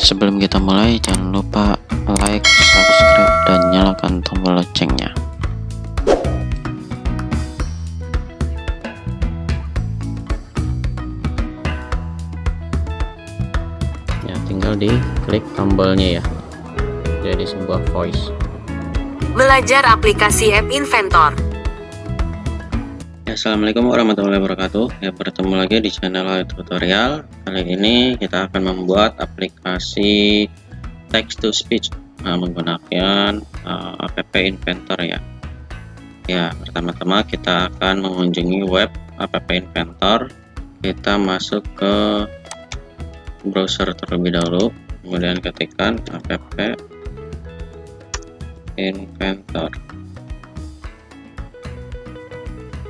Sebelum kita mulai, jangan lupa like, subscribe, dan nyalakan tombol loncengnya. Ya, tinggal diklik tombolnya ya. Jadi sebuah voice. Belajar aplikasi App Inventor. Ya, assalamualaikum warahmatullahi wabarakatuh. Ya, bertemu lagi di channel tutorial. Kali ini kita akan membuat aplikasi text to speech menggunakan app Inventor ya. Ya, pertama-tama kita akan mengunjungi web app Inventor. Kita masuk ke browser terlebih dahulu, kemudian ketikkan app Inventor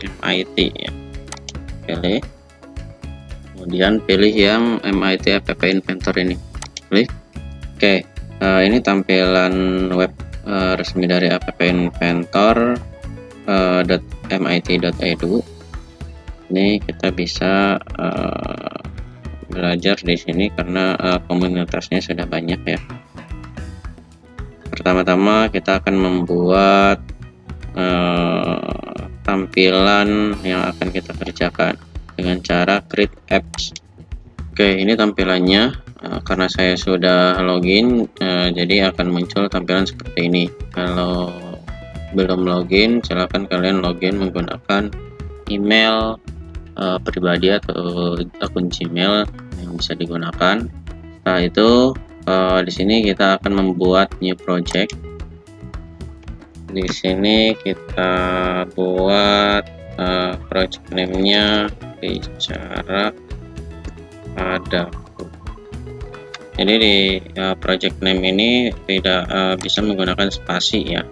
MIT ya, pilih, kemudian pilih yang MIT app Inventor ini, klik. Oke, ini tampilan web resmi dari app Inventor .mit.edu. Ini kita bisa belajar di sini karena komunitasnya sudah banyak ya. Pertama-tama kita akan membuat tampilan yang akan kita kerjakan dengan cara create apps. Oke, ini tampilannya. Karena saya sudah login, jadi akan muncul tampilan seperti ini. Kalau belum login, silahkan kalian login menggunakan email pribadi atau akun Gmail yang bisa digunakan. Setelah itu di sini kita akan membuat new project. Di sini kita buat project name-nya bicara padaku. Jadi di project name ini tidak bisa menggunakan spasi ya.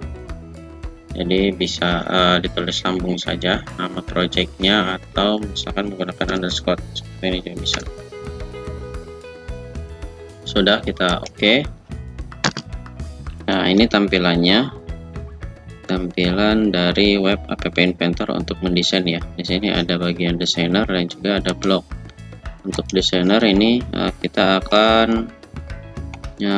Jadi bisa ditulis lambung saja nama projectnya, atau misalkan menggunakan underscore seperti ini juga bisa. Sudah, kita oke. Nah, ini tampilannya. Tampilan dari web app Inventor untuk mendesain ya. Di sini ada bagian desainer dan juga ada blog. Untuk desainer ini kita akan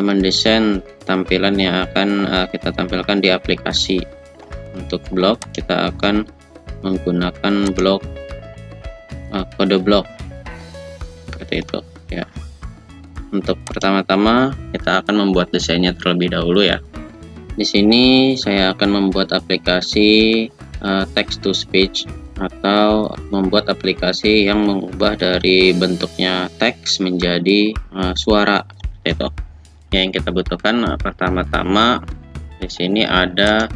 mendesain tampilan yang akan kita tampilkan di aplikasi. Untuk blog kita akan menggunakan blog kode blog seperti itu ya. Untuk pertama-tama kita akan membuat desainnya terlebih dahulu ya. Di sini saya akan membuat aplikasi text to speech, atau membuat aplikasi yang mengubah dari bentuknya teks menjadi suara seperti itu. Yang kita butuhkan pertama-tama di sini ada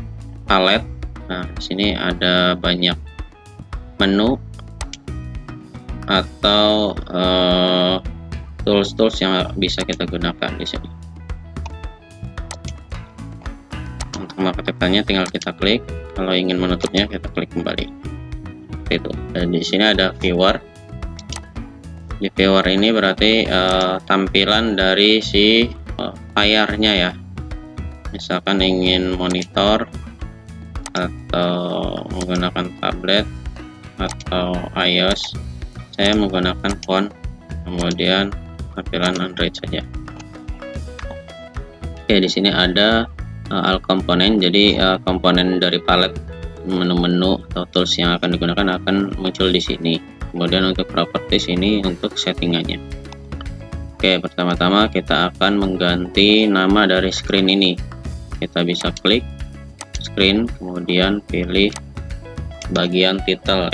palet. Nah, di sini ada banyak menu atau tools-tools yang bisa kita gunakan di sini. Untuk mengaktifkannya tinggal kita klik, kalau ingin menutupnya kita klik kembali. Itu. Dan di sini ada viewer. Di viewer ini berarti tampilan dari si layarnya ya. Misalkan ingin monitor atau menggunakan tablet atau iOS, saya menggunakan phone, kemudian tampilan Android saja. Oke, di sini ada all komponen. Jadi komponen dari palet menu-menu atau tools yang akan digunakan akan muncul di sini. Kemudian untuk properties ini untuk settingannya. Oke, pertama-tama kita akan mengganti nama dari screen ini. Kita bisa klik screen, kemudian pilih bagian title.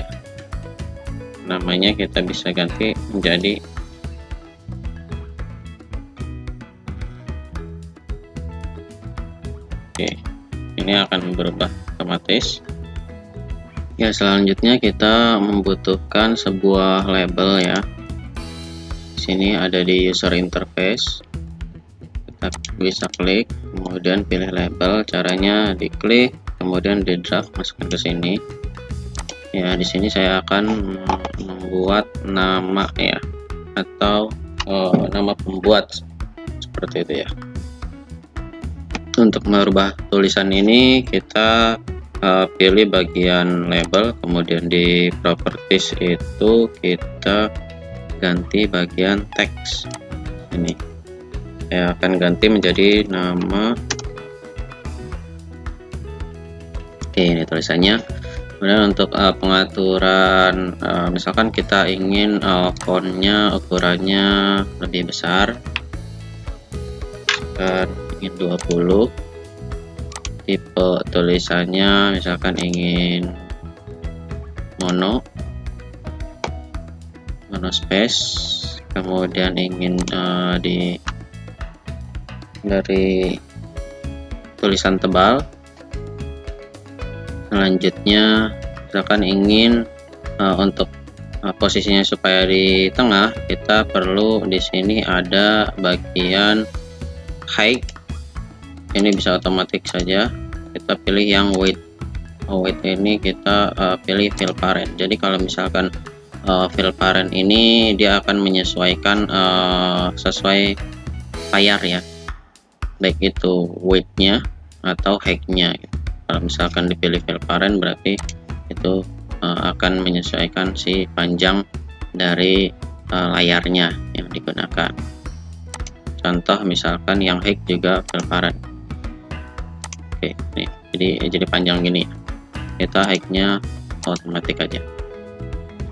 Namanya kita bisa ganti menjadi oke, ini akan berubah otomatis. Ya, selanjutnya kita membutuhkan sebuah label ya. Di sini ada di user interface. Kita bisa klik, kemudian pilih label. Caranya diklik, kemudian di drag masukkan ke sini. Ya, di sini saya akan membuat nama ya, atau nama pembuat seperti itu ya. Untuk merubah tulisan ini kita pilih bagian label, kemudian di properties itu kita ganti bagian teks ini. saya akan ganti menjadi nama. Oke, ini tulisannya. Kemudian untuk pengaturan, misalkan kita ingin fontnya ukurannya lebih besar, ingin 20, tipe tulisannya misalkan ingin mono space, kemudian ingin dari tulisan tebal. Selanjutnya misalkan ingin untuk posisinya supaya di tengah, kita perlu di sini ada bagian height. Ini bisa otomatis saja, kita pilih yang weight. Weight ini kita pilih fill parent. Jadi kalau misalkan fill parent ini dia akan menyesuaikan sesuai layar ya, baik itu weightnya atau height-nya gitu. Kalau misalkan dipilih fill parent berarti itu akan menyesuaikan si panjang dari layarnya yang digunakan. Contoh misalkan yang height juga fill parent. Oke, nih jadi panjang gini, kita height-nya otomatis aja.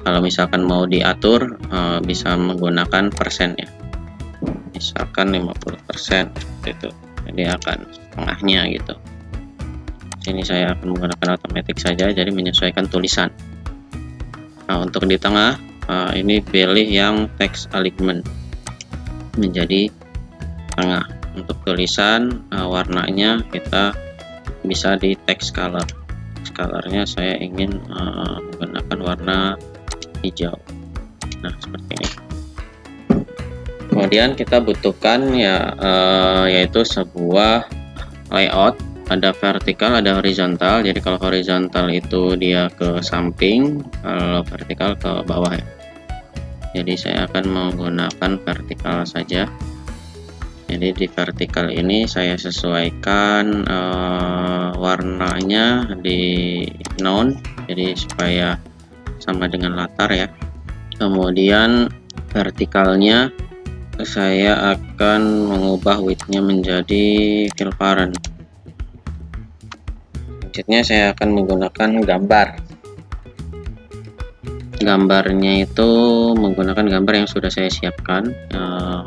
Kalau misalkan mau diatur bisa menggunakan persen ya, misalkan 50% itu, jadi akan setengahnya gitu. Sini saya akan menggunakan otomatis saja, jadi menyesuaikan tulisan. Nah, untuk di tengah ini pilih yang text alignment menjadi tengah. Untuk tulisan warnanya kita bisa di text color. Colornya saya ingin menggunakan warna hijau. Nah, seperti ini. Kemudian kita butuhkan ya yaitu sebuah layout. Ada vertikal, ada horizontal. Jadi kalau horizontal itu dia ke samping, kalau vertikal ke bawah ya. Jadi saya akan menggunakan vertikal saja. Jadi di vertikal ini saya sesuaikan warnanya di noun, jadi supaya sama dengan latar ya. Kemudian vertikalnya saya akan mengubah width-nya menjadi fill parent. Selanjutnya saya akan menggunakan gambarnya itu menggunakan gambar yang sudah saya siapkan.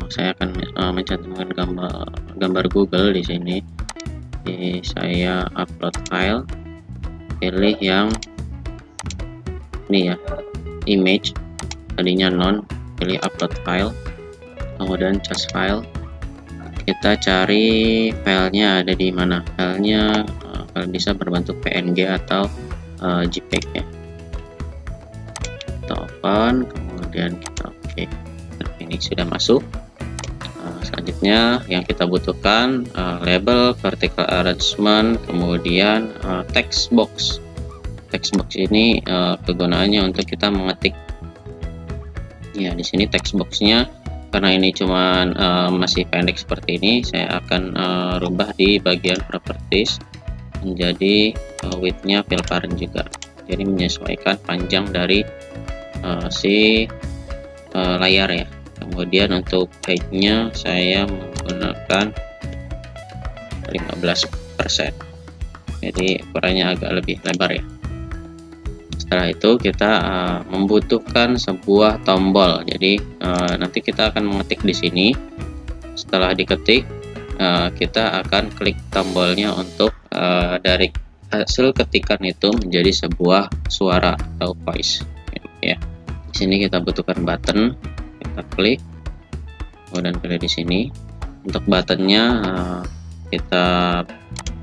Saya akan mencantumkan gambar Google di sini. Jadi saya upload file, pilih yang ini ya, image, tadinya non, pilih upload file, kemudian choose file. Kita cari filenya ada di mana. Filenya kalau bisa berbentuk PNG atau JPEG ya. Kita open, kemudian kita oke. Ini sudah masuk. Selanjutnya yang kita butuhkan label, vertical arrangement, kemudian text box. Text box ini kegunaannya untuk kita mengetik. Ya, di sini text boxnya karena ini cuman masih pendek seperti ini, saya akan rubah di bagian properties menjadi width-nya fill parent juga. Jadi menyesuaikan panjang dari si layar ya. Kemudian untuk height-nya saya menggunakan 15%. Jadi ukurannya agak lebih lebar ya. Setelah itu kita membutuhkan sebuah tombol. Jadi nanti kita akan mengetik di sini. Setelah diketik, kita akan klik tombolnya untuk dari hasil ketikan itu menjadi sebuah suara atau voice. Ya, di sini kita butuhkan button. Kita klik, kemudian pilih di sini. Untuk buttonnya kita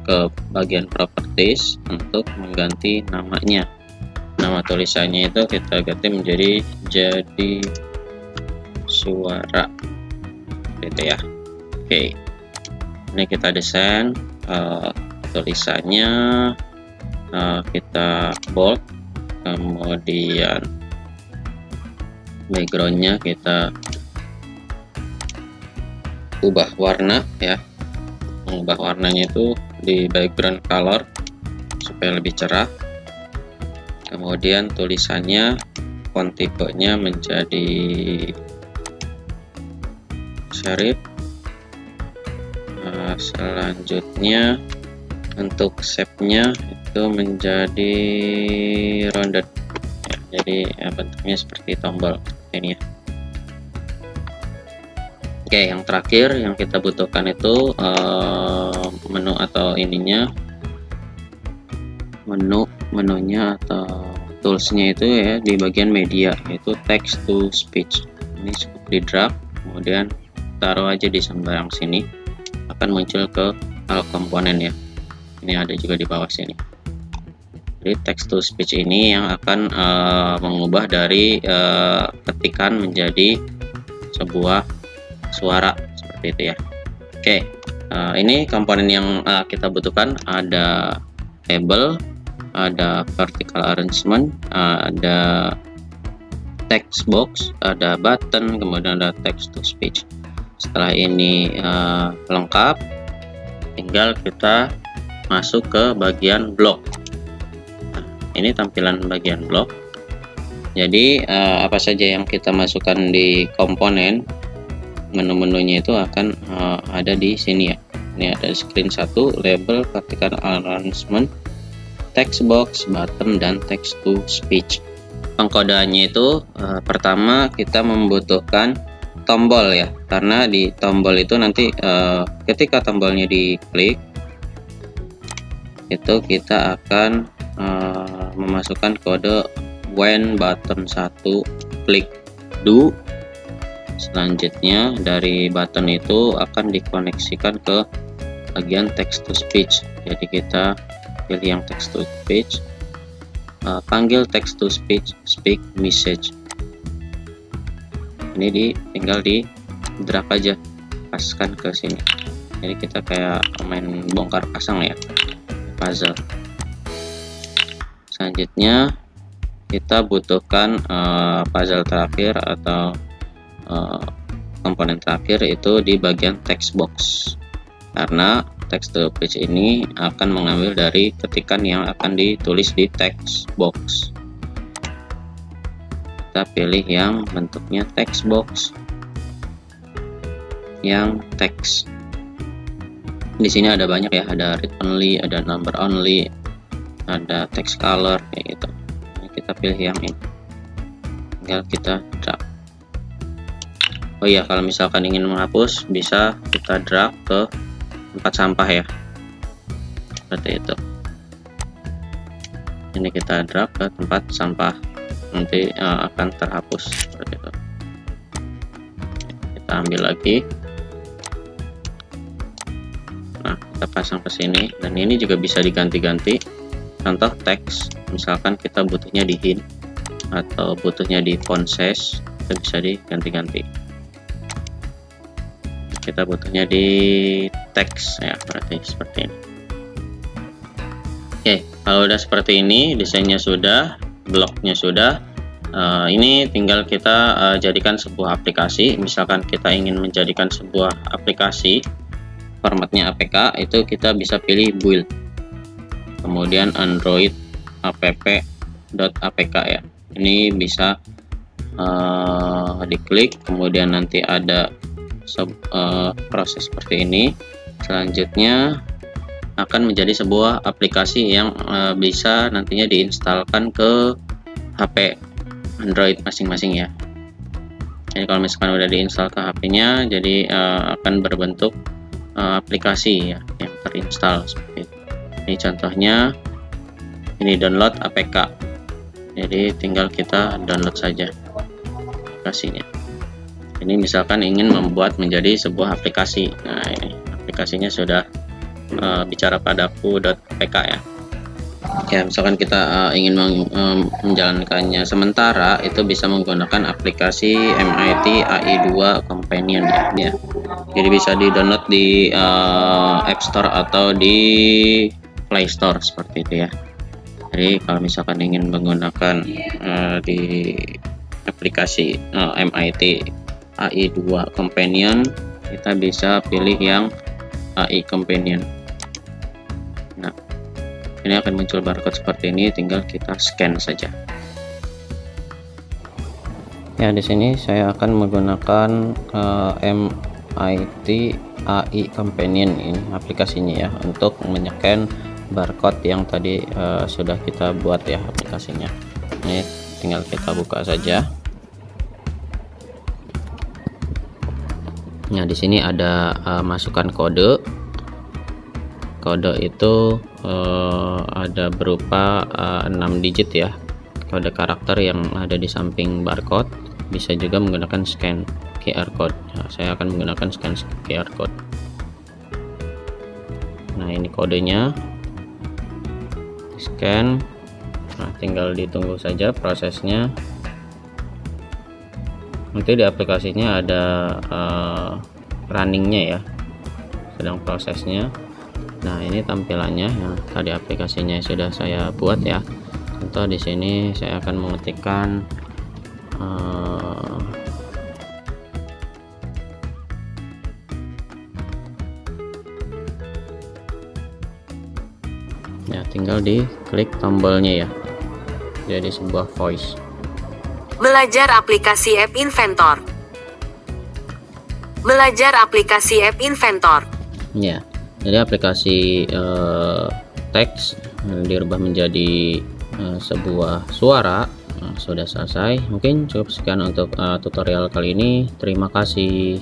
ke bagian properties untuk mengganti namanya. Nama tulisannya itu kita ganti menjadi jadi suara gitu ya. Oke, ini kita desain tulisannya, kita bold, kemudian backgroundnya kita ubah warna ya. Mengubah warnanya itu di background color supaya lebih cerah. Kemudian tulisannya font tipenya menjadi serif, Selanjutnya untuk shape-nya itu menjadi rounded ya, jadi bentuknya seperti tombol ini ya. Oke, yang terakhir yang kita butuhkan itu menu atau ininya, menunya atau toolsnya itu ya di bagian media, yaitu text to speech. Ini cukup di drag, kemudian taruh aja di sembarang sini, akan muncul ke hal komponen ya. Ini ada juga di bawah sini. Jadi text to speech ini yang akan mengubah dari ketikan menjadi sebuah suara seperti itu ya. Oke, ini komponen yang kita butuhkan, ada label, ada vertical arrangement, ada text box, ada button, kemudian ada text to speech. Setelah ini lengkap, tinggal kita masuk ke bagian blok. Nah, ini tampilan bagian blok. Jadi apa saja yang kita masukkan di komponen, menu-menunya itu akan ada di sini ya. Ini ada screen 1, label, vertical arrangement, text box, button, dan text to speech. Pengkodaannya itu pertama kita membutuhkan tombol ya, karena di tombol itu nanti ketika tombolnya diklik itu kita akan memasukkan kode when button 1 klik do. Selanjutnya dari button itu akan dikoneksikan ke bagian text to speech. Jadi kita pilih yang text to speech, panggil text to speech, speak message. Ini tinggal di drag aja, paskan ke sini. Jadi kita kayak main bongkar pasang ya, puzzle. Selanjutnya kita butuhkan puzzle terakhir atau komponen terakhir itu di bagian text box, karena text to speech ini akan mengambil dari ketikan yang akan ditulis di text box. Kita pilih yang bentuknya text box, yang text. Di sini ada banyak ya, ada read only, ada number only, ada text color kayak gitu. Nah, kita pilih yang ini, tinggal kita drag. Oh iya, kalau misalkan ingin menghapus bisa kita drag ke tempat sampah ya, seperti itu. Ini kita drag ke tempat sampah, nanti akan terhapus seperti itu. Kita ambil lagi, nah kita pasang ke sini, dan ini juga bisa diganti-ganti. Contoh teks, misalkan kita butuhnya di hint atau butuhnya di font size, itu bisa diganti-ganti. Kita butuhnya di teks ya, berarti seperti ini. Oke, kalau udah seperti ini, desainnya sudah, bloknya sudah, ini tinggal kita jadikan sebuah aplikasi. Misalkan kita ingin menjadikan sebuah aplikasi formatnya APK, itu kita bisa pilih build, kemudian Android app.apk ya. Ini bisa diklik, kemudian nanti ada proses seperti ini. Selanjutnya akan menjadi sebuah aplikasi yang bisa nantinya diinstalkan ke HP Android masing-masing ya. Jadi kalau misalkan udah diinstal ke HP-nya, jadi akan berbentuk aplikasi ya yang terinstall seperti itu. Ini contohnya, ini download APK. Jadi tinggal kita download saja aplikasinya. Ini misalkan ingin membuat menjadi sebuah aplikasi. Nah, ini aplikasinya sudah bicara padaku.apk ya. Ya, misalkan kita ingin menjalankannya sementara, itu bisa menggunakan aplikasi MIT AI2 Companion ya. Jadi bisa di-download di App Store atau di Play Store seperti itu ya. Jadi kalau misalkan ingin menggunakan di aplikasi MIT AI2 Companion, kita bisa pilih yang AI Companion. Nah, ini akan muncul barcode seperti ini, tinggal kita scan saja. Ya, di sini saya akan menggunakan IT AI Companion, ini aplikasinya ya, untuk menycan barcode yang tadi sudah kita buat ya aplikasinya. Ini tinggal kita buka saja. Nah, di sini ada masukkan kode. Kode itu ada berupa 6 digit ya, kode karakter yang ada di samping barcode. Bisa juga menggunakan scan QR code. Nah, saya akan menggunakan scan QR code. Nah, ini kodenya, scan. Nah, tinggal ditunggu saja prosesnya. Nanti di aplikasinya ada runningnya ya, sedang prosesnya. Nah, ini tampilannya yang tadi aplikasinya sudah saya buat ya. Contoh di sini saya akan mengetikkan ya, tinggal diklik tombolnya ya, jadi sebuah voice. Belajar aplikasi App Inventor. Belajar aplikasi App Inventor. Ya, jadi aplikasi teks dirubah menjadi sebuah suara. Sudah selesai. Mungkin cukup sekian untuk tutorial kali ini. Terima kasih.